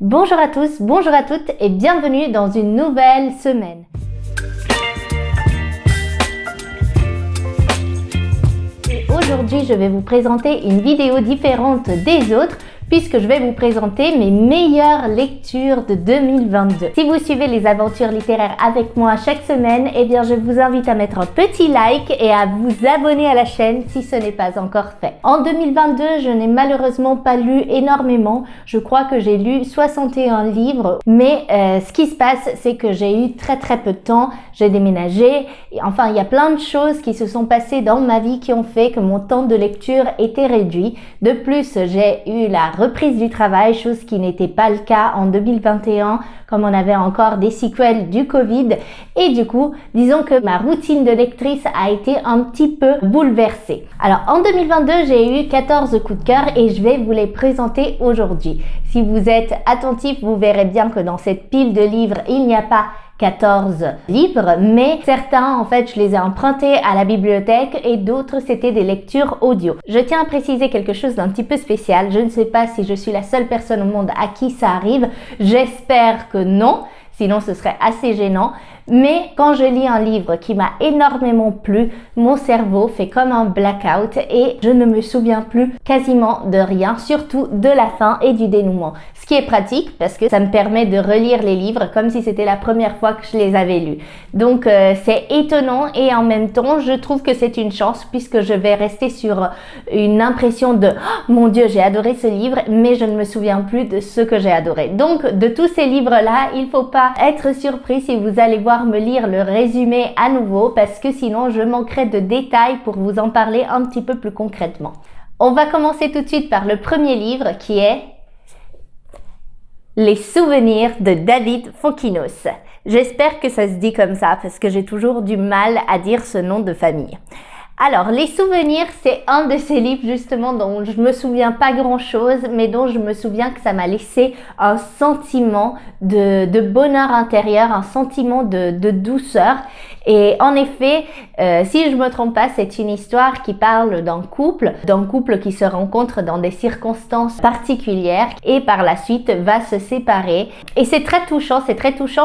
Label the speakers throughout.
Speaker 1: Bonjour à tous, bonjour à toutes et bienvenue dans une nouvelle semaine. Et aujourd'hui, je vais vous présenter une vidéo différente des autres puisque je vais vous présenter mes meilleures lectures de 2022. Si vous suivez les aventures littéraires avec moi chaque semaine, eh bien je vous invite à mettre un petit like et à vous abonner à la chaîne si ce n'est pas encore fait. En 2022, je n'ai malheureusement pas lu énormément. Je crois que j'ai lu 61 livres, mais ce qui se passe, c'est que j'ai eu très peu de temps. J'ai déménagé, et enfin il y a plein de choses qui se sont passées dans ma vie qui ont fait que mon temps de lecture était réduit. De plus, j'ai eu la reprise du travail, chose qui n'était pas le cas en 2021, comme on avait encore des séquelles du Covid. Et du coup, disons que ma routine de lectrice a été un petit peu bouleversée. Alors, en 2022, j'ai eu 14 coups de cœur et je vais vous les présenter aujourd'hui. Si vous êtes attentif, vous verrez bien que dans cette pile de livres, il n'y a pas 14 livres, mais certains, en fait, je les ai empruntés à la bibliothèque et d'autres, c'était des lectures audio. Je tiens à préciser quelque chose d'un petit peu spécial. Je ne sais pas si je suis la seule personne au monde à qui ça arrive. J'espère que non, sinon ce serait assez gênant. Mais quand je lis un livre qui m'a énormément plu, mon cerveau fait comme un blackout et je ne me souviens plus quasiment de rien, surtout de la fin et du dénouement. Ce qui est pratique parce que ça me permet de relire les livres comme si c'était la première fois que je les avais lus. Donc c'est étonnant et en même temps je trouve que c'est une chance puisque je vais rester sur une impression de oh, mon Dieu, j'ai adoré ce livre, mais je ne me souviens plus de ce que j'ai adoré. Donc de tous ces livres-là, il ne faut pas être surpris si vous allez voir me lire le résumé à nouveau parce que sinon je manquerai de détails pour vous en parler un petit peu plus concrètement. On va commencer tout de suite par le premier livre qui est Les souvenirs de David Fonkinos. J'espère que ça se dit comme ça parce que j'ai toujours du mal à dire ce nom de famille. Alors, Les souvenirs, c'est un de ces livres justement dont je me souviens pas grand-chose, mais dont je me souviens que ça m'a laissé un sentiment de bonheur intérieur, un sentiment de douceur. Et en effet, si je me trompe pas, c'est une histoire qui parle d'un couple qui se rencontre dans des circonstances particulières et par la suite va se séparer. Et c'est très touchant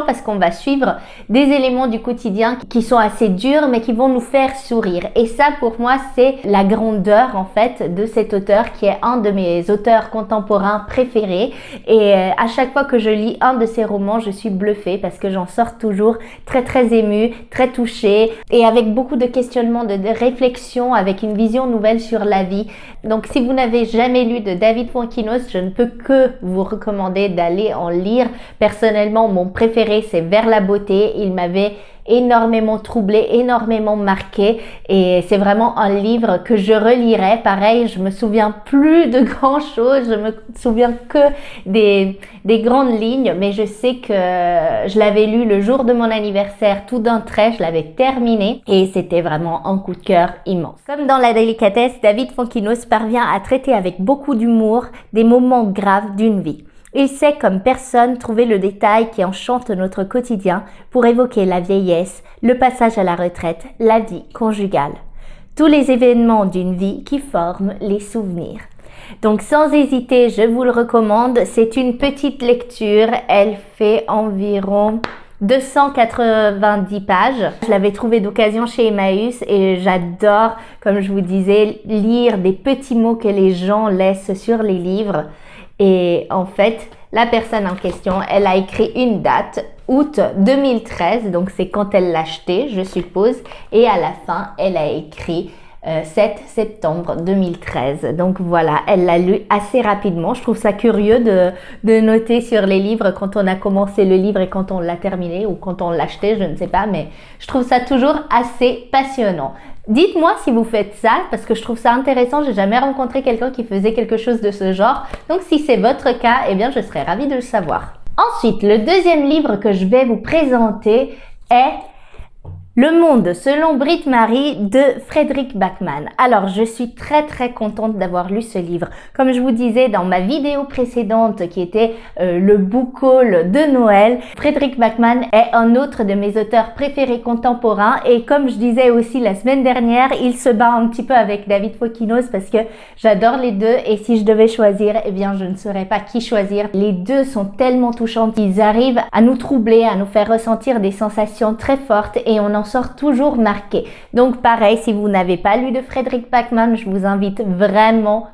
Speaker 1: parce qu'on va suivre des éléments du quotidien qui sont assez durs mais qui vont nous faire sourire. Et ça, pour moi, c'est la grandeur en fait de cet auteur qui est un de mes auteurs contemporains préférés. Et à chaque fois que je lis un de ses romans, je suis bluffée parce que j'en sors toujours très émue, très touchée et avec beaucoup de questionnements, de réflexions, avec une vision nouvelle sur la vie. Donc si vous n'avez jamais lu de David Fonkinos, je ne peux que vous recommander d'aller en lire. Personnellement, mon préféré, c'est Vers la beauté. Il m'avait énormément troublé, énormément marqué et c'est vraiment un livre que je relirai. Pareil, je me souviens plus de grand chose, je me souviens que des grandes lignes, mais je sais que je l'avais lu le jour de mon anniversaire tout d'un trait, je l'avais terminé et c'était vraiment un coup de cœur immense. Comme dans La délicatesse, David Fonkinos parvient à traiter avec beaucoup d'humour des moments graves d'une vie. Il sait comme personne trouver le détail qui enchante notre quotidien pour évoquer la vieillesse, le passage à la retraite, la vie conjugale. Tous les événements d'une vie qui forment les souvenirs. Donc sans hésiter, je vous le recommande. C'est une petite lecture. Elle fait environ 290 pages. Je l'avais trouvé d'occasion chez Emmaüs et j'adore, comme je vous disais, lire des petits mots que les gens laissent sur les livres. Et en fait, la personne en question, elle a écrit une date, août 2013, donc c'est quand elle l'a acheté, je suppose. Et à la fin, elle a écrit 7 septembre 2013. Donc voilà, elle l'a lu assez rapidement. Je trouve ça curieux de noter sur les livres quand on a commencé le livre et quand on l'a terminé ou quand on l'a acheté, je ne sais pas, mais je trouve ça toujours assez passionnant. Dites-moi si vous faites ça parce que je trouve ça intéressant. J'ai jamais rencontré quelqu'un qui faisait quelque chose de ce genre. Donc si c'est votre cas, eh bien je serais ravie de le savoir. Ensuite, le deuxième livre que je vais vous présenter est Le Monde selon Brit Marie de Frédéric Backman. Alors, je suis très contente d'avoir lu ce livre. Comme je vous disais dans ma vidéo précédente qui était le book haul de Noël, Frédéric Backman est un autre de mes auteurs préférés contemporains et comme je disais aussi la semaine dernière, il se bat un petit peu avec David Fokinos parce que j'adore les deux et si je devais choisir, eh bien je ne saurais pas qui choisir. Les deux sont tellement touchants qu'ils arrivent à nous troubler, à nous faire ressentir des sensations très fortes et on en sort toujours marqué. Donc pareil, si vous n'avez pas lu de Frédéric Backman, je vous invite vraiment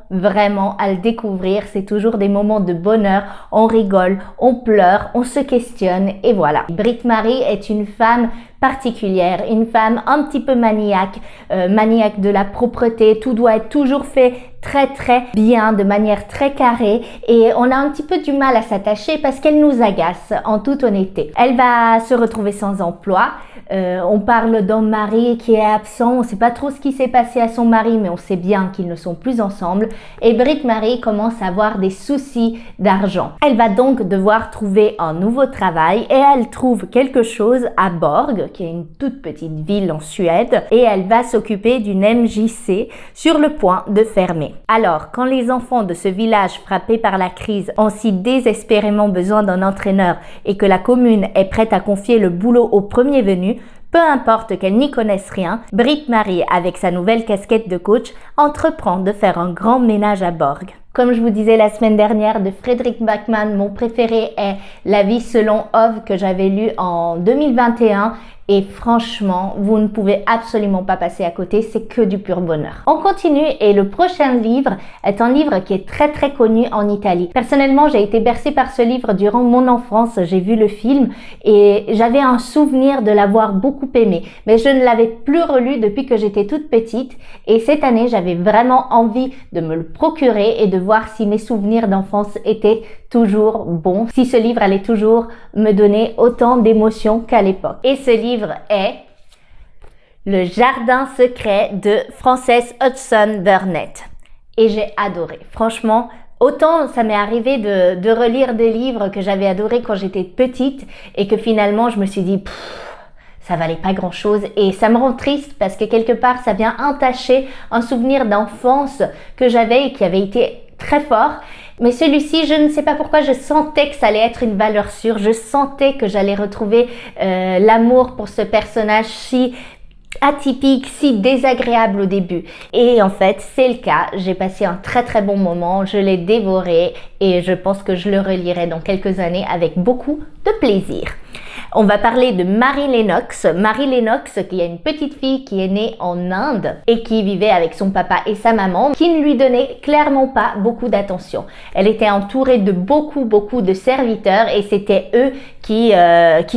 Speaker 1: à le découvrir. C'est toujours des moments de bonheur, on rigole, on pleure, on se questionne et voilà. Brit Marie est une femme particulière, une femme un petit peu maniaque de la propreté, tout doit être toujours fait très bien, de manière très carrée et on a un petit peu du mal à s'attacher parce qu'elle nous agace en toute honnêteté. Elle va se retrouver sans emploi, on parle d'un mari qui est absent, on ne sait pas trop ce qui s'est passé à son mari mais on sait bien qu'ils ne sont plus ensemble et Brit Marie commence à avoir des soucis d'argent. Elle va donc devoir trouver un nouveau travail et elle trouve quelque chose à Borg, qui est une toute petite ville en Suède et elle va s'occuper d'une MJC sur le point de fermer. Alors, quand les enfants de ce village frappé par la crise ont si désespérément besoin d'un entraîneur et que la commune est prête à confier le boulot au premier venu, peu importe qu'elle n'y connaisse rien, Brit Marie, avec sa nouvelle casquette de coach, entreprend de faire un grand ménage à Borg. Comme je vous disais la semaine dernière de Frédéric Backman, mon préféré est La vie selon Ove que j'avais lu en 2021 et franchement, vous ne pouvez absolument pas passer à côté, c'est que du pur bonheur. On continue et le prochain livre est un livre qui est très connu en Italie. Personnellement, j'ai été bercée par ce livre durant mon enfance, j'ai vu le film et j'avais un souvenir de l'avoir beaucoup aimé, mais je ne l'avais plus relu depuis que j'étais toute petite et cette année, j'avais vraiment envie de me le procurer et de voir si mes souvenirs d'enfance étaient toujours bons, si ce livre allait toujours me donner autant d'émotions qu'à l'époque. Et ce livre est Le Jardin secret de Frances Hodgson Burnett. Et j'ai adoré. Franchement, autant ça m'est arrivé de relire des livres que j'avais adorés quand j'étais petite et que finalement je me suis dit ça valait pas grand chose et ça me rend triste parce que quelque part ça vient entacher un souvenir d'enfance que j'avais et qui avait été très fort. Mais celui-ci, je ne sais pas pourquoi, je sentais que ça allait être une valeur sûre. Je sentais que j'allais retrouver l'amour pour ce personnage si atypique, si désagréable au début. Et en fait, c'est le cas. J'ai passé un très bon moment. Je l'ai dévoré et je pense que je le relirai dans quelques années avec beaucoup de plaisir. On va parler de Marie Lennox. Marie Lennox, qui est une petite fille qui est née en Inde et qui vivait avec son papa et sa maman, qui ne lui donnait clairement pas beaucoup d'attention. Elle était entourée de beaucoup de serviteurs et c'était eux qui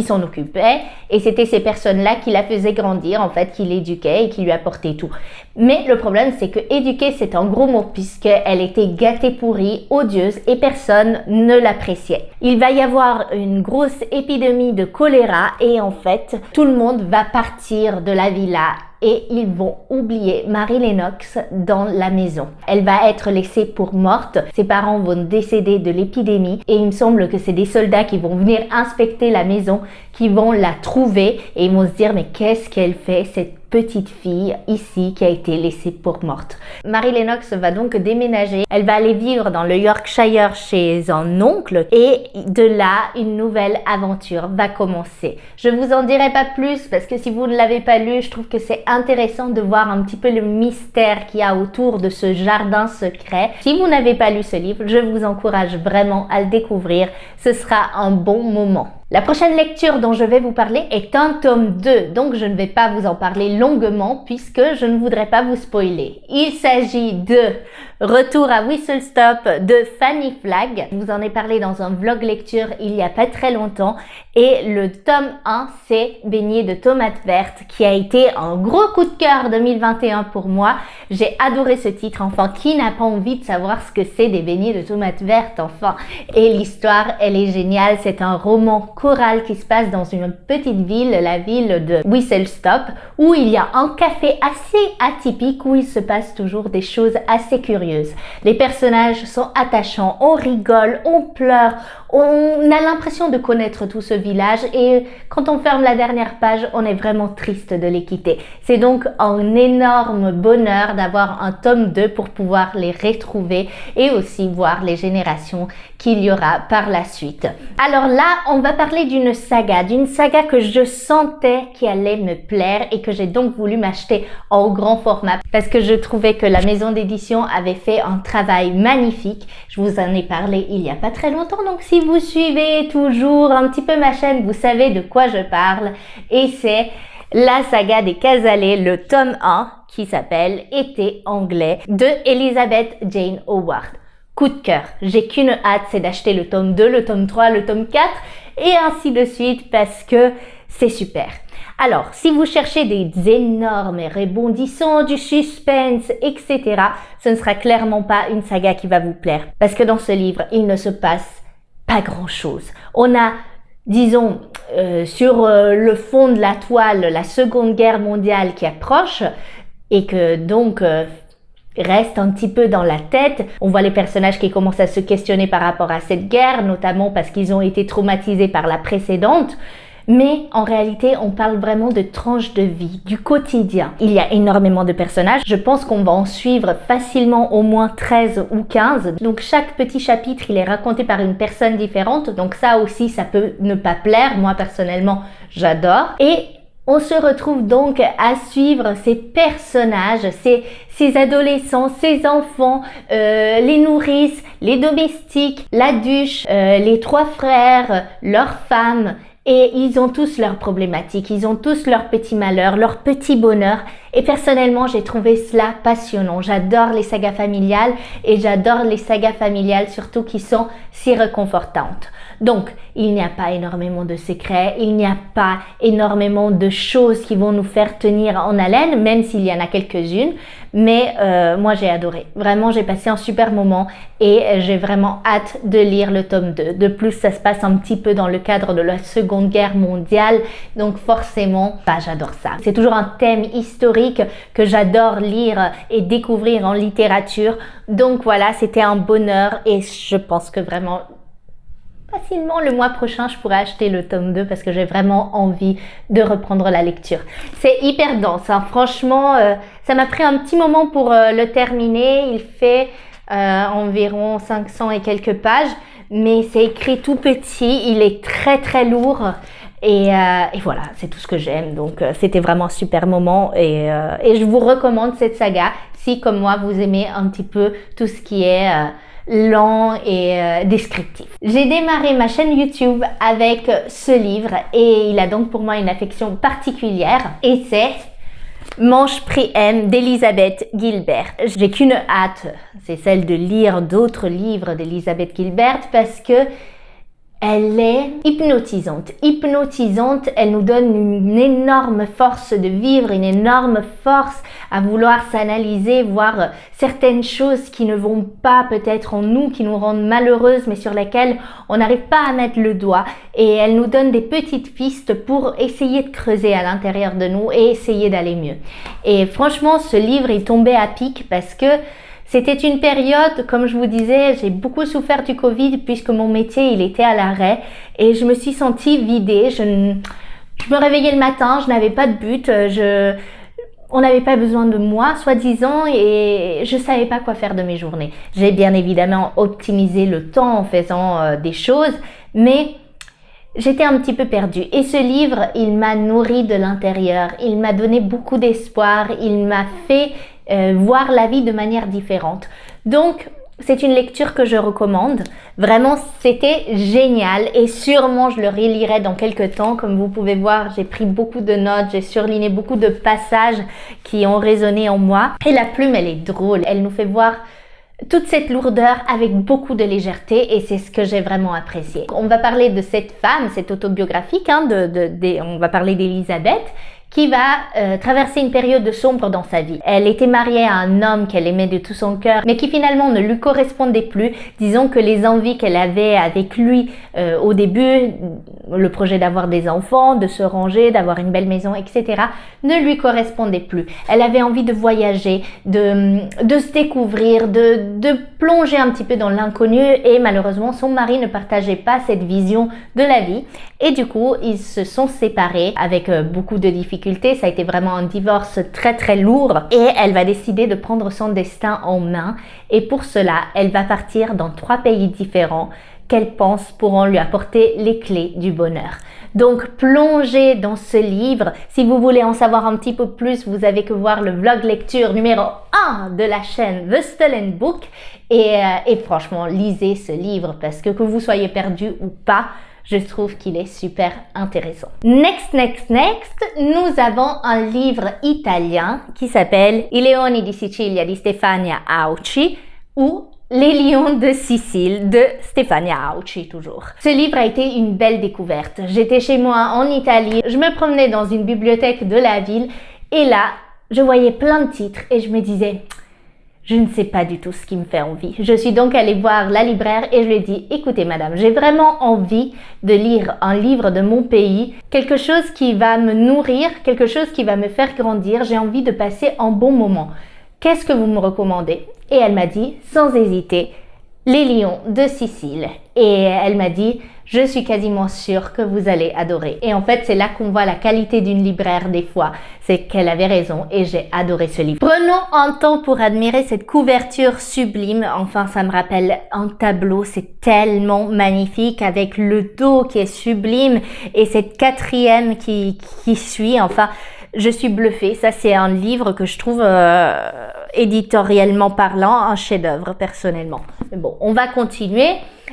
Speaker 1: s'en occupaient et c'était ces personnes-là qui la faisaient grandir, en fait, qui l'éduquaient et qui lui apportaient tout. Mais le problème, c'est que éduquer, c'est un gros mot puisqu'elle était gâtée pourrie, odieuse et personne ne l'appréciait. Il va y avoir une grosse épidémie de choléra et en fait, tout le monde va partir de la villa et ils vont oublier Marie Lennox dans la maison. Elle va être laissée pour morte. Ses parents vont décéder de l'épidémie et il me semble que c'est des soldats qui vont venir inspecter la maison, qui vont la trouver et ils vont se dire mais qu'est-ce qu'elle fait cette petite fille ici qui a été laissée pour morte. Marie Lennox va donc déménager. Elle va aller vivre dans le Yorkshire chez un oncle et de là, une nouvelle aventure va commencer. Je vous en dirai pas plus parce que si vous ne l'avez pas lu, je trouve que c'est intéressant de voir un petit peu le mystère qu'il y a autour de ce jardin secret. Si vous n'avez pas lu ce livre, je vous encourage vraiment à le découvrir. Ce sera un bon moment. La prochaine lecture dont je vais vous parler est un tome 2, donc je ne vais pas vous en parler longuement puisque je ne voudrais pas vous spoiler. Il s'agit de Retour à Whistle Stop de Fanny Flagg. Je vous en ai parlé dans un vlog lecture il y a pas très longtemps et le tome 1 c'est Beignets de tomates vertes qui a été un gros coup de cœur 2021 pour moi. J'ai adoré ce titre, enfin qui n'a pas envie de savoir ce que c'est des beignets de tomates vertes enfin. Et l'histoire elle est géniale, c'est un roman choral qui se passe dans une petite ville, la ville de Whistle Stop, où il y a un café assez atypique où il se passe toujours des choses assez curieuses. Les personnages sont attachants, on rigole, on pleure, on a l'impression de connaître tout ce village et quand on ferme la dernière page, on est vraiment triste de les quitter. C'est donc un énorme bonheur d'avoir un tome 2 pour pouvoir les retrouver et aussi voir les générations qu'il y aura par la suite. Alors là, on va parler d'une saga que je sentais qui allait me plaire et que j'ai donc voulu m'acheter en grand format parce que je trouvais que la maison d'édition avait fait un travail magnifique. Je vous en ai parlé il y a pas très longtemps, donc si vous suivez toujours un petit peu ma chaîne, vous savez de quoi je parle et c'est la saga des Cazalet, le tome 1 qui s'appelle Été anglais de Elizabeth Jane Howard. Coup de cœur, j'ai qu'une hâte, c'est d'acheter le tome 2, le tome 3, le tome 4 et ainsi de suite parce que c'est super. Alors, si vous cherchez des énormes rebondissements, du suspense, etc., ce ne sera clairement pas une saga qui va vous plaire parce que dans ce livre, il ne se passe pas grand-chose. On a, disons, sur le fond de la toile, la Seconde Guerre mondiale qui approche et que donc reste un petit peu dans la tête. On voit les personnages qui commencent à se questionner par rapport à cette guerre, notamment parce qu'ils ont été traumatisés par la précédente. Mais en réalité, on parle vraiment de tranches de vie, du quotidien. Il y a énormément de personnages. Je pense qu'on va en suivre facilement au moins 13 ou 15. Donc chaque petit chapitre, il est raconté par une personne différente. Donc ça aussi, ça peut ne pas plaire. Moi, personnellement, j'adore. Et on se retrouve donc à suivre ces personnages, ces adolescents, ces enfants, les nourrices, les domestiques, la duche, les 3 frères, leurs femmes. Et ils ont tous leurs problématiques, ils ont tous leurs petits malheurs, leurs petits bonheurs. Et personnellement, j'ai trouvé cela passionnant. J'adore les sagas familiales et j'adore les sagas familiales surtout qui sont si réconfortantes. Donc, il n'y a pas énormément de secrets, il n'y a pas énormément de choses qui vont nous faire tenir en haleine, même s'il y en a quelques-unes. Mais moi, j'ai adoré. Vraiment, j'ai passé un super moment et j'ai vraiment hâte de lire le tome 2. De plus, ça se passe un petit peu dans le cadre de la Seconde Guerre mondiale. Donc forcément, j'adore ça. C'est toujours un thème historique que j'adore lire et découvrir en littérature. Donc voilà, c'était un bonheur et je pense que vraiment facilement le mois prochain je pourrais acheter le tome 2 parce que j'ai vraiment envie de reprendre la lecture. C'est hyper dense, hein. Franchement ça m'a pris un petit moment pour le terminer. Il fait environ 500 et quelques pages, mais c'est écrit tout petit, il est très très lourd et voilà, c'est tout ce que j'aime. Donc c'était vraiment un super moment et je vous recommande cette saga si comme moi vous aimez un petit peu tout ce qui est lent et descriptif. J'ai démarré ma chaîne YouTube avec ce livre et il a donc pour moi une affection particulière et c'est Manche Prix M d'Elizabeth Gilbert. J'ai qu'une hâte, c'est celle de lire d'autres livres d'Elizabeth Gilbert parce que elle est hypnotisante. Hypnotisante, elle nous donne une énorme force de vivre, une énorme force à vouloir s'analyser, voir certaines choses qui ne vont pas peut-être en nous, qui nous rendent malheureuses, mais sur lesquelles on n'arrive pas à mettre le doigt. Et elle nous donne des petites pistes pour essayer de creuser à l'intérieur de nous et essayer d'aller mieux. Et franchement, ce livre est tombé à pic parce que c'était une période, comme je vous disais, j'ai beaucoup souffert du Covid puisque mon métier, il était à l'arrêt et je me suis sentie vidée. Je me réveillais le matin, je n'avais pas de but, on n'avait pas besoin de moi, soi-disant, et je savais pas quoi faire de mes journées. J'ai bien évidemment optimisé le temps en faisant des choses, mais j'étais un petit peu perdue. Et ce livre, il m'a nourri de l'intérieur, il m'a donné beaucoup d'espoir, il m'a fait voir la vie de manière différente. Donc, c'est une lecture que je recommande. Vraiment, c'était génial et sûrement je le relirai dans quelques temps. Comme vous pouvez voir, j'ai pris beaucoup de notes, j'ai surligné beaucoup de passages qui ont résonné en moi. Et la plume, elle est drôle. Elle nous fait voir toute cette lourdeur avec beaucoup de légèreté et c'est ce que j'ai vraiment apprécié. On va parler de cette femme, cette autobiographique, on va parler d'Elizabeth, qui va traverser une période sombre dans sa vie. Elle était mariée à un homme qu'elle aimait de tout son cœur, mais qui finalement ne lui correspondait plus. Disons que les envies qu'elle avait avec lui au début, le projet d'avoir des enfants, de se ranger, d'avoir une belle maison, etc. ne lui correspondait plus. Elle avait envie de voyager, de se découvrir, de plonger un petit peu dans l'inconnu et malheureusement son mari ne partageait pas cette vision de la vie et du coup ils se sont séparés avec beaucoup de difficultés. Ça a été vraiment un divorce très très lourd et elle va décider de prendre son destin en main et pour cela elle va partir dans 3 pays différents qu'elle pense pourront lui apporter les clés du bonheur. Donc plongez dans ce livre. Si vous voulez en savoir un petit peu plus, vous avez que voir le vlog lecture numéro 1 de la chaîne The Stolen Book et franchement lisez ce livre parce que vous soyez perdu ou pas, je trouve qu'il est super intéressant. Next, nous avons un livre italien qui s'appelle I leoni di Sicilia di Stefania Auci ou Les lions de Sicile de Stefania Auci toujours. Ce livre a été une belle découverte. J'étais chez moi en Italie, je me promenais dans une bibliothèque de la ville et là, je voyais plein de titres et je me disais je ne sais pas du tout ce qui me fait envie. Je suis donc allée voir la libraire et je lui ai dit écoutez madame, j'ai vraiment envie de lire un livre de mon pays, quelque chose qui va me nourrir, quelque chose qui va me faire grandir, j'ai envie de passer un bon moment. Qu'est-ce que vous me recommandez? Et elle m'a dit, sans hésiter, Les lions de Sicile. Et elle m'a dit, je suis quasiment sûre que vous allez adorer. Et en fait, c'est là qu'on voit la qualité d'une libraire des fois. C'est qu'elle avait raison et j'ai adoré ce livre. Prenons un temps pour admirer cette couverture sublime. Enfin, ça me rappelle un tableau. C'est tellement magnifique avec le dos qui est sublime et cette 4e qui suit. Enfin, je suis bluffée. Ça, c'est un livre que je trouve éditorialement parlant un chef-d'œuvre personnellement. Mais bon, on va continuer.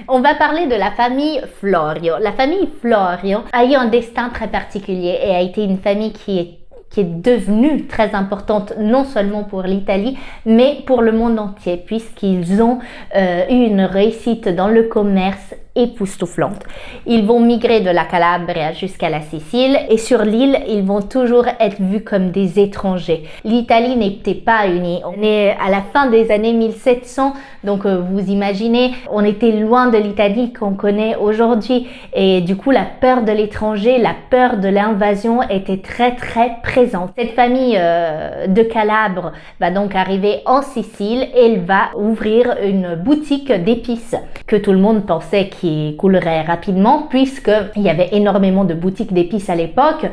Speaker 1: On va parler de la famille Florio. La famille Florio a eu un destin très particulier et a été une famille qui est devenue très importante non seulement pour l'Italie mais pour le monde entier puisqu'ils ont eu une réussite dans le commerce époustouflante. Ils vont migrer de la Calabria jusqu'à la Sicile et sur l'île, ils vont toujours être vus comme des étrangers. L'Italie n'était pas unie. On est à la fin des années 1700, donc vous imaginez, on était loin de l'Italie qu'on connaît aujourd'hui et du coup la peur de l'étranger, la peur de l'invasion était très très présente. Cette famille de Calabre va donc arriver en Sicile et elle va ouvrir une boutique d'épices que tout le monde pensait qui coulerait rapidement puisqu'il y avait énormément de boutiques d'épices à l'époque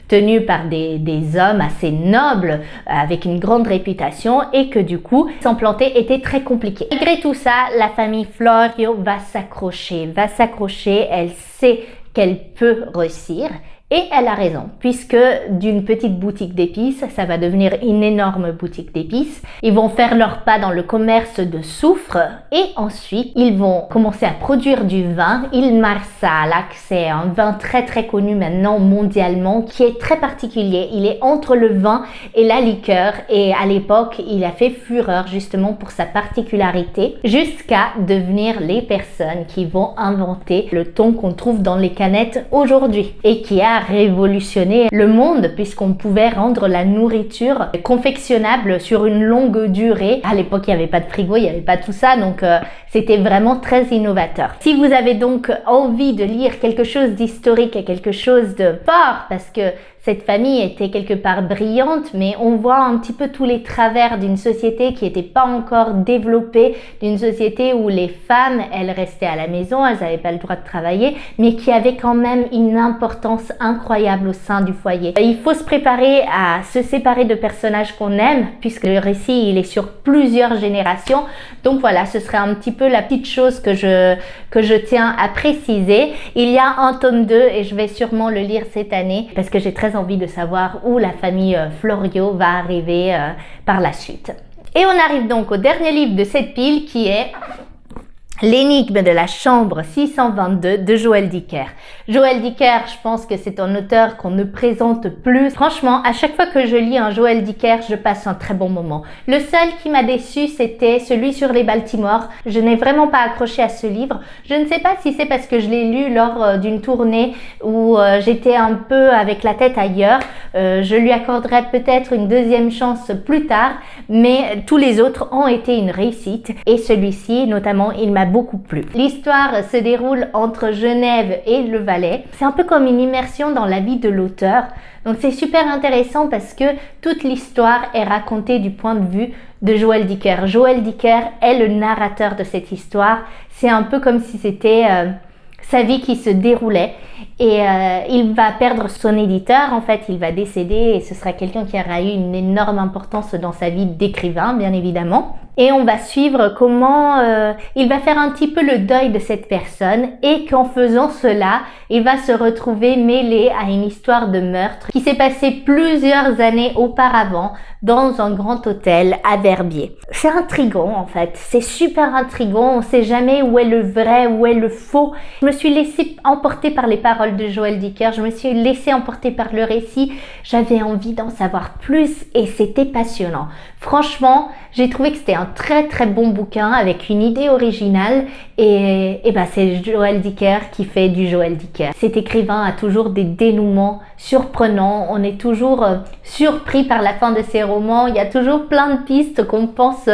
Speaker 1: tenues par des hommes assez nobles avec une grande réputation et que du coup s'implanter était très compliqué. Malgré tout ça, la famille Florio va s'accrocher, elle sait qu'elle peut réussir. Et elle a raison, puisque d'une petite boutique d'épices, ça va devenir une énorme boutique d'épices. Ils vont faire leur pas dans le commerce de soufre et ensuite, ils vont commencer à produire du vin. Il Marsala, c'est un vin très très connu maintenant mondialement, qui est très particulier. Il est entre le vin et la liqueur et à l'époque, il a fait fureur justement pour sa particularité jusqu'à devenir les personnes qui vont inventer le thon qu'on trouve dans les canettes aujourd'hui et qui a révolutionné le monde puisqu'on pouvait rendre la nourriture confectionnable sur une longue durée. À l'époque, il n'y avait pas de frigo, il n'y avait pas tout ça, donc c'était vraiment très innovateur. Si vous avez donc envie de lire quelque chose d'historique et quelque chose de fort, parce que cette famille était quelque part brillante, mais on voit un petit peu tous les travers d'une société qui n'était pas encore développée, d'une société où les femmes, elles restaient à la maison, elles n'avaient pas le droit de travailler, mais qui avait quand même une importance incroyable au sein du foyer. Il faut se préparer à se séparer de personnages qu'on aime, puisque le récit, il est sur plusieurs générations. Donc voilà, ce serait un petit peu la petite chose que je tiens à préciser. Il y a un tome 2 et je vais sûrement le lire cette année, parce que j'ai très envie de savoir où la famille Florio va arriver par la suite. Et on arrive donc au dernier livre de cette pile qui est L'énigme de la chambre 622 de Joël Dicker. Joël Dicker, je pense que c'est un auteur qu'on ne présente plus. Franchement, à chaque fois que je lis un Joël Dicker, je passe un très bon moment. Le seul qui m'a déçu, c'était celui sur les Baltimore. Je n'ai vraiment pas accroché à ce livre. Je ne sais pas si c'est parce que je l'ai lu lors d'une tournée où j'étais un peu avec la tête ailleurs. Je lui accorderai peut-être une deuxième chance plus tard, mais tous les autres ont été une réussite et celui-ci notamment, il m'a beaucoup plu. L'histoire se déroule entre Genève et le Valais. C'est un peu comme une immersion dans la vie de l'auteur. Donc c'est super intéressant parce que toute l'histoire est racontée du point de vue de Joël Dicker. Joël Dicker est le narrateur de cette histoire. C'est un peu comme si c'était sa vie qui se déroulait et il va perdre son éditeur, en fait il va décéder et ce sera quelqu'un qui aura eu une énorme importance dans sa vie d'écrivain bien évidemment. Et on va suivre comment il va faire un petit peu le deuil de cette personne et qu'en faisant cela, il va se retrouver mêlé à une histoire de meurtre qui s'est passée plusieurs années auparavant dans un grand hôtel à Verbier. C'est intriguant en fait, c'est super intriguant, on ne sait jamais où est le vrai, où est le faux. Je me suis laissée emporter par les paroles de Joël Dicker, je me suis laissée emporter par le récit, j'avais envie d'en savoir plus et c'était passionnant. Franchement, j'ai trouvé que c'était un très très bon bouquin avec une idée originale et ben c'est Joël Dicker qui fait du Joël Dicker. Cet écrivain a toujours des dénouements surprenants, on est toujours surpris par la fin de ses romans, il y a toujours plein de pistes qu'on pense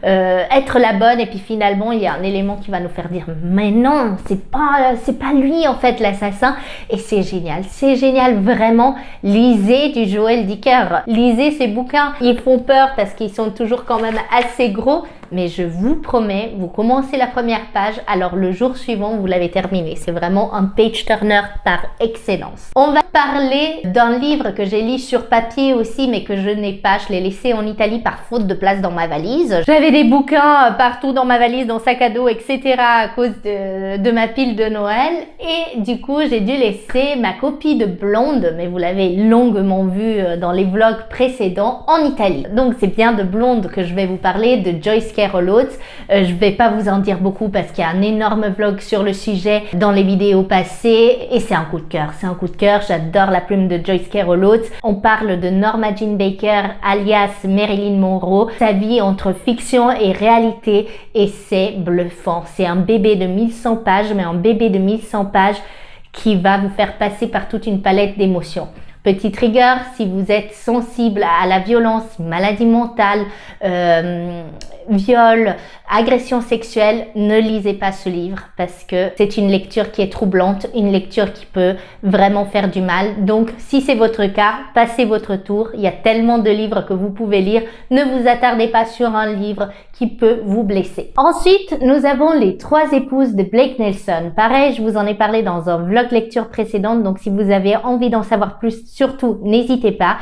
Speaker 1: être la bonne et puis finalement il y a un élément qui va nous faire dire mais non, c'est pas lui en fait l'assassin et c'est génial vraiment, lisez du Joël Dicker, lisez ces bouquins, ils font peur parce qu'ils sont toujours quand même assez gros, mais je vous promets, vous commencez la première page, alors le jour suivant, vous l'avez terminé. C'est vraiment un page-turner par excellence. On va parler d'un livre que j'ai lu sur papier aussi, mais que je n'ai pas. Je l'ai laissé en Italie par faute de place dans ma valise. J'avais des bouquins partout dans ma valise, dans sac à dos, etc. à cause de ma pile de Noël. Et du coup, j'ai dû laisser ma copie de Blonde, mais vous l'avez longuement vu dans les vlogs précédents, en Italie. Donc, c'est bien de Blonde que je vais vous parler, de Joyce Carol Oates. Je vais pas vous en dire beaucoup parce qu'il y a un énorme vlog sur le sujet dans les vidéos passées et c'est un coup de cœur. C'est un coup de cœur. J'adore la plume de Joyce Carol Oates. On parle de Norma Jean Baker, alias Marilyn Monroe, sa vie entre fiction et réalité et c'est bluffant. C'est un bébé de 1100 pages, mais un bébé de 1100 pages qui va vous faire passer par toute une palette d'émotions. Petit trigger, si vous êtes sensible à la violence, maladie mentale, viol, agression sexuelle, ne lisez pas ce livre parce que c'est une lecture qui est troublante, une lecture qui peut vraiment faire du mal. Donc, si c'est votre cas, passez votre tour. Il y a tellement de livres que vous pouvez lire. Ne vous attardez pas sur un livre qui peut vous blesser. Ensuite, nous avons Les Trois épouses de Blake Nelson. Pareil, je vous en ai parlé dans un vlog lecture précédente, donc si vous avez envie d'en savoir plus, surtout, n'hésitez pas.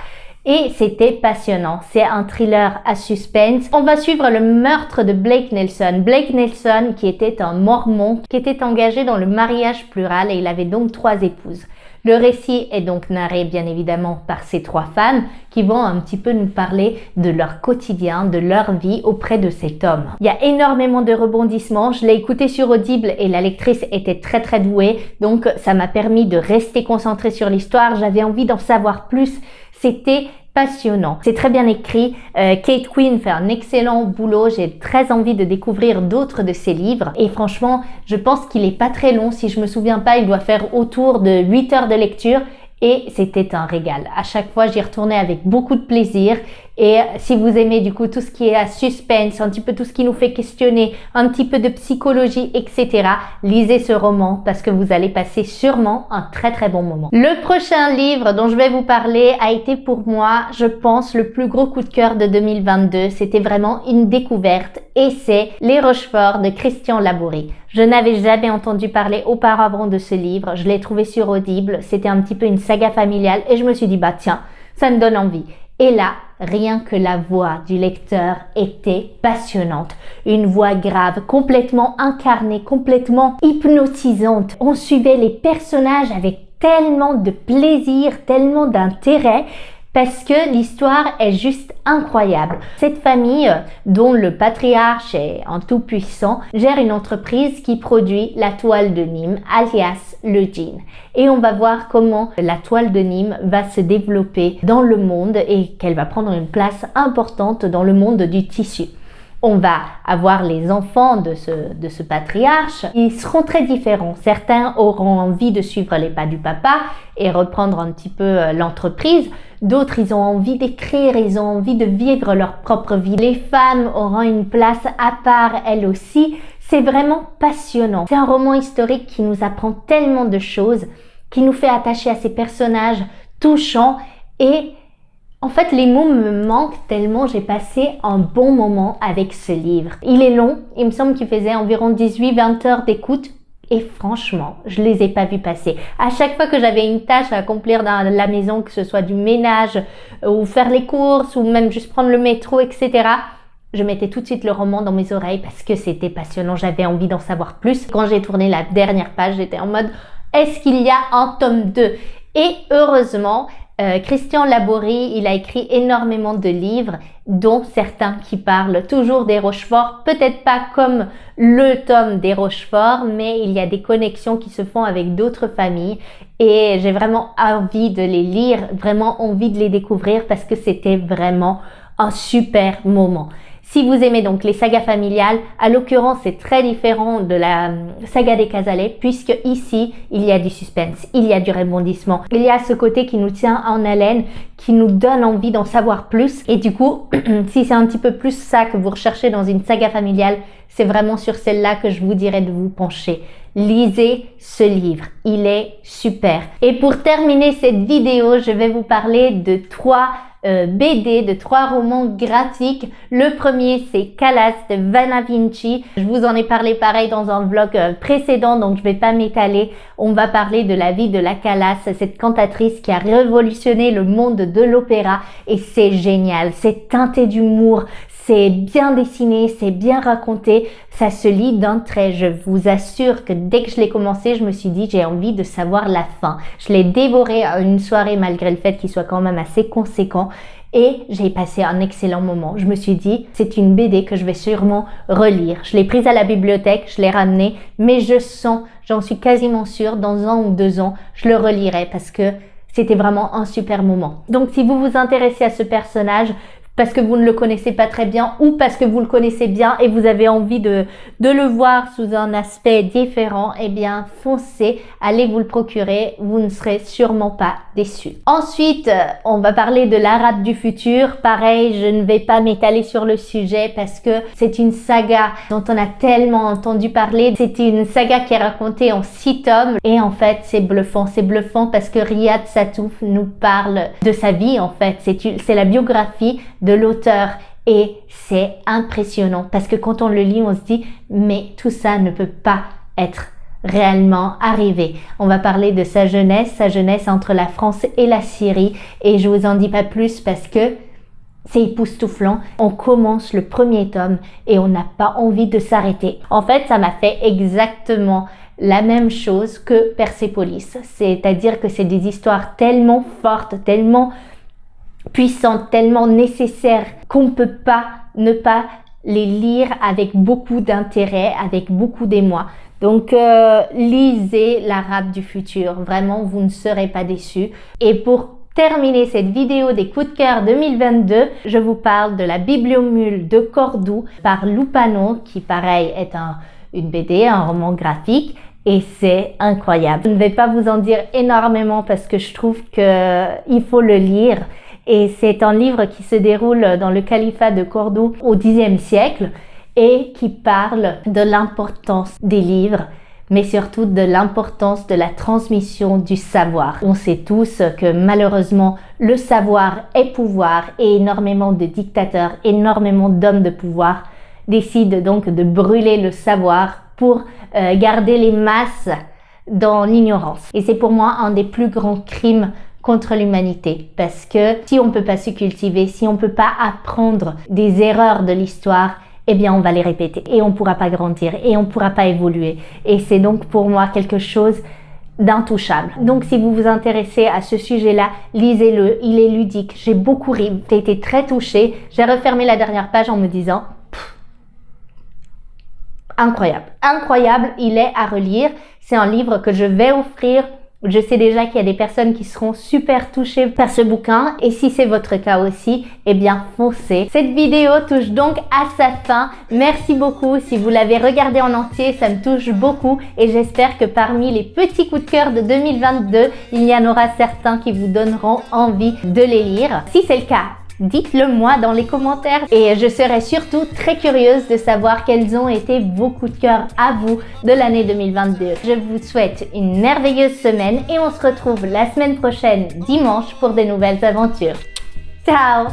Speaker 1: Et c'était passionnant. C'est un thriller à suspense. On va suivre le meurtre de Blake Nelson. Blake Nelson, qui était un mormon, qui était engagé dans le mariage plural et il avait donc 3 épouses. Le récit est donc narré bien évidemment par ces 3 femmes qui vont un petit peu nous parler de leur quotidien, de leur vie auprès de cet homme. Il y a énormément de rebondissements. Je l'ai écouté sur Audible et la lectrice était très très douée. Donc ça m'a permis de rester concentrée sur l'histoire. J'avais envie d'en savoir plus. C'était passionnant. C'est très bien écrit. Kate Quinn fait un excellent boulot. J'ai très envie de découvrir d'autres de ses livres. Et franchement, je pense qu'il est pas très long. Si je me souviens pas, il doit faire autour de 8 heures de lecture. Et c'était un régal. À chaque fois, j'y retournais avec beaucoup de plaisir. Et si vous aimez du coup tout ce qui est à suspense, un petit peu tout ce qui nous fait questionner, un petit peu de psychologie, etc., lisez ce roman parce que vous allez passer sûrement un très très bon moment. Le prochain livre dont je vais vous parler a été pour moi, je pense, le plus gros coup de cœur de 2022. C'était vraiment une découverte et c'est Les Rochefort de Christian Labourie. Je n'avais jamais entendu parler auparavant de ce livre. Je l'ai trouvé sur Audible. C'était un petit peu une saga familiale et je me suis dit, bah tiens, ça me donne envie. Et là, rien que la voix du lecteur était passionnante. Une voix grave, complètement incarnée, complètement hypnotisante. On suivait les personnages avec tellement de plaisir, tellement d'intérêt, parce que l'histoire est juste incroyable. Cette famille, dont le patriarche est un tout-puissant, gère une entreprise qui produit la toile de Nîmes, alias le jean. Et on va voir comment la toile de Nîmes va se développer dans le monde et qu'elle va prendre une place importante dans le monde du tissu. On va avoir les enfants de ce patriarche. Ils seront très différents. Certains auront envie de suivre les pas du papa et reprendre un petit peu l'entreprise. D'autres, ils ont envie d'écrire, ils ont envie de vivre leur propre vie. Les femmes auront une place à part, elles aussi. C'est vraiment passionnant. C'est un roman historique qui nous apprend tellement de choses, qui nous fait attacher à ces personnages touchants et en fait, les mots me manquent tellement j'ai passé un bon moment avec ce livre. Il est long, il me semble qu'il faisait environ 18-20 heures d'écoute et franchement, je les ai pas vus passer. À chaque fois que j'avais une tâche à accomplir dans la maison, que ce soit du ménage ou faire les courses ou même juste prendre le métro, etc., je mettais tout de suite le roman dans mes oreilles parce que c'était passionnant, j'avais envie d'en savoir plus. Quand j'ai tourné la dernière page, j'étais en mode « Est-ce qu'il y a un tome 2 ?» Et heureusement, Christian Laborie, il a écrit énormément de livres, dont certains qui parlent toujours des Rochefort, peut-être pas comme le tome des Rochefort, mais il y a des connexions qui se font avec d'autres familles et j'ai vraiment envie de les lire, vraiment envie de les découvrir parce que c'était vraiment un super moment. Si vous aimez donc les sagas familiales, à l'occurrence c'est très différent de la saga des Cazalet puisque ici il y a du suspense, il y a du rebondissement, il y a ce côté qui nous tient en haleine, qui nous donne envie d'en savoir plus et du coup si c'est un petit peu plus ça que vous recherchez dans une saga familiale, c'est vraiment sur celle-là que je vous dirais de vous pencher. Lisez ce livre, il est super. Et pour terminer cette vidéo, je vais vous parler de 3 BD, de 3 romans graphiques. Le premier, c'est Calas de Vanna Vinci. Je vous en ai parlé pareil dans un vlog précédent, donc je vais pas m'étaler. On va parler de la vie de la Calas, cette cantatrice qui a révolutionné le monde de l'opéra et c'est génial. C'est teinté d'humour, c'est bien dessiné, c'est bien raconté, ça se lit d'un trait. Je vous assure que dès que je l'ai commencé, je me suis dit j'ai envie de savoir la fin. Je l'ai dévoré à une soirée malgré le fait qu'il soit quand même assez conséquent et j'ai passé un excellent moment. Je me suis dit c'est une BD que je vais sûrement relire. Je l'ai prise à la bibliothèque, je l'ai ramenée, mais je sens, j'en suis quasiment sûre, dans 1 ou 2 ans, je le relirai parce que c'était vraiment un super moment. Donc si vous vous intéressez à ce personnage, parce que vous ne le connaissez pas très bien ou parce que vous le connaissez bien et vous avez envie de le voir sous un aspect différent, eh bien foncez, allez vous le procurer, vous ne serez sûrement pas déçus. Ensuite, on va parler de l'Arabe du futur. Pareil, je ne vais pas m'étaler sur le sujet parce que c'est une saga dont on a tellement entendu parler. C'est une saga qui est racontée en 6 tomes et en fait c'est bluffant parce que Riyad Sattouf nous parle de sa vie en fait. C'est la biographie de l'auteur et c'est impressionnant parce que quand on le lit on se dit mais tout ça ne peut pas être réellement arrivé. On va parler de sa jeunesse entre la France et la Syrie et je vous en dis pas plus parce que c'est époustouflant. On commence le premier tome et on n'a pas envie de s'arrêter. En fait, ça m'a fait exactement la même chose que Persépolis, c'est-à-dire que c'est des histoires tellement fortes, tellement puissantes, tellement nécessaires qu'on ne peut pas ne pas les lire avec beaucoup d'intérêt, avec beaucoup d'émoi. Donc lisez l'Arabe du futur, vraiment vous ne serez pas déçus. Et pour terminer cette vidéo des coups de cœur 2022, je vous parle de la Bibliomule de Cordoue par Lupano, qui pareil est une BD, un roman graphique. Et c'est incroyable. Je ne vais pas vous en dire énormément parce que je trouve qu'il faut le lire. Et c'est un livre qui se déroule dans le califat de Cordoue au Xe siècle et qui parle de l'importance des livres, mais surtout de l'importance de la transmission du savoir. On sait tous que malheureusement, le savoir est pouvoir et énormément de dictateurs, énormément d'hommes de pouvoir décident donc de brûler le savoir pour garder les masses dans l'ignorance. Et c'est pour moi un des plus grands crimes contre l'humanité parce que si on ne peut pas se cultiver, si on ne peut pas apprendre des erreurs de l'histoire, eh bien on va les répéter et on ne pourra pas grandir et on ne pourra pas évoluer. Et c'est donc pour moi quelque chose d'intouchable. Donc si vous vous intéressez à ce sujet-là, lisez-le, il est ludique. J'ai beaucoup ri, j'ai été très touchée. J'ai refermé la dernière page en me disant incroyable, incroyable, il est à relire. C'est un livre que je vais offrir Je sais déjà qu'il y a des personnes qui seront super touchées par ce bouquin et si c'est votre cas aussi, eh bien foncez. Cette vidéo touche donc à sa fin. Merci beaucoup. Si vous l'avez regardée en entier, ça me touche beaucoup et j'espère que parmi les petits coups de cœur de 2022, il y en aura certains qui vous donneront envie de les lire. Si c'est le cas, dites-le moi dans les commentaires et je serai surtout très curieuse de savoir quels ont été vos coups de cœur à vous de l'année 2022. Je vous souhaite une merveilleuse semaine et on se retrouve la semaine prochaine dimanche pour de nouvelles aventures. Ciao!